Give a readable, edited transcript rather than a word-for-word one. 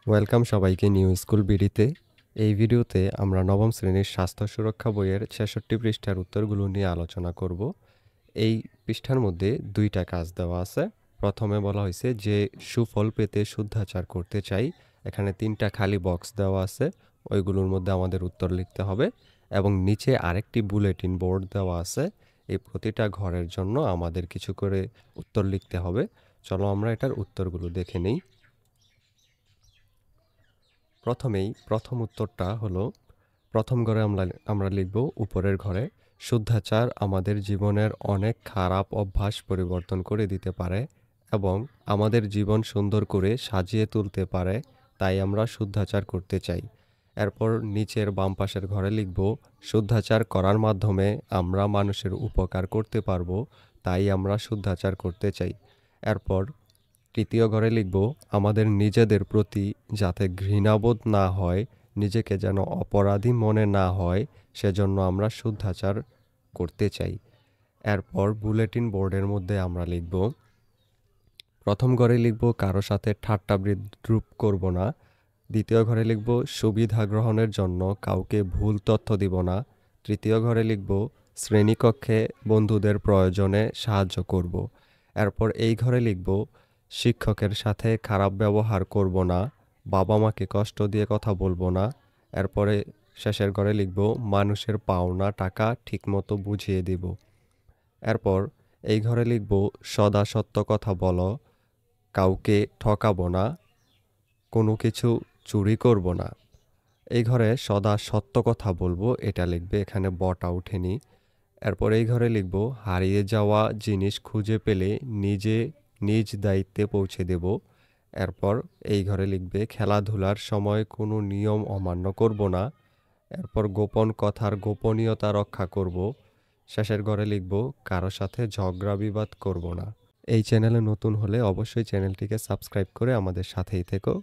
Welcome সবাইকে new school বিডিতে। এই ভিডিওতে আমরা নবম শ্রেণীর স্বাস্থ্য সুরক্ষা বইয়ের ৬৬ পৃষ্ঠার উত্তরগুলো নিয়ে আলোচনা করব। এই পৃষ্ঠার মধ্যে ২টা কাজ দেওয়া আছে। প্রথমে বলা হয়েছে যে সুফল পেতে শুদ্ধাচার করতে চাই। এখানে ৩টা খালি বক্স দেওয়া আছে, ওইগুলোর মধ্যে আমাদের উত্তর লিখতে হবে এবং নিচে আরেকটি বুলেটিন বোর্ড দেওয়া আছে। এই প্রতিটা ঘরের জন্য আমাদের কিছু করে উত্তর লিখতে হবে। চলো আমরা এটার উত্তরগুলো দেখে নেই। প্রথমেই প্রথম উত্তরটা হলো, প্রথম ঘরে আমরা লিখব উপরের ঘরে, শুদ্ধাচার আমাদের জীবনের অনেক খারাপ অভ্যাস পরিবর্তন করে দিতে পারে এবং আমাদের জীবন সুন্দর করে সাজিয়ে তুলতে পারে, তাই আমরা শুদ্ধাচার করতে চাই। এরপর নিচের বাম পাশের ঘরে লিখব, শুদ্ধাচার করার মাধ্যমে আমরা মানুষের উপকার করতে পারবো, তাই আমরা শুদ্ধাচার করতে চাই। এরপর তৃতীয় ঘরে লিখব, আমাদের নিজেদের প্রতি যাতে ঘৃণাবোধ না হয়, নিজেকে যেন অপরাধী মনে না হয়, সেজন্য আমরা শুদ্ধাচার করতে চাই। এরপর বুলেটিন বোর্ডের মধ্যে আমরা লিখব, প্রথম ঘরে লিখব কারো সাথে ঠাট্টা বিদ্রূপ করব না। দ্বিতীয় ঘরে লিখব সুবিধা গ্রহণের জন্য কাউকে ভুল তথ্য দিব না। তৃতীয় ঘরে লিখব শ্রেণীকক্ষে বন্ধুদের প্রয়োজনে সাহায্য করব। এরপর এই ঘরে লিখব শিক্ষকের সাথে খারাপ ব্যবহার করব না, বাবা মাকে কষ্ট দিয়ে কথা বলবো না। এরপরে শেষের ঘরে লিখব মানুষের পাওনা টাকা ঠিকমতো বুঝিয়ে দিব। এরপর এই ঘরে লিখব সদা সত্য কথা বলো, কাউকে ঠকাবো না, কোনো কিছু চুরি করব না। এই ঘরে সদা সত্য কথা বলবো, এটা লিখবে, এখানে বটা ওঠেনি। এরপর এই ঘরে লিখব হারিয়ে যাওয়া জিনিস খুঁজে পেলে নিজে নিজ দায়িত্বে পৌঁছে দেব। এরপর এই ঘরে লিখবে খেলাধুলার সময় কোনো নিয়ম অমান্য করব না। এরপর গোপন কথার গোপনীয়তা রক্ষা করব। শেষের ঘরে লিখব কারো সাথে ঝগড়া বিবাদ করব না। এই চ্যানেলে নতুন হলে অবশ্যই চ্যানেলটিকে সাবস্ক্রাইব করে আমাদের সাথেই থেকো।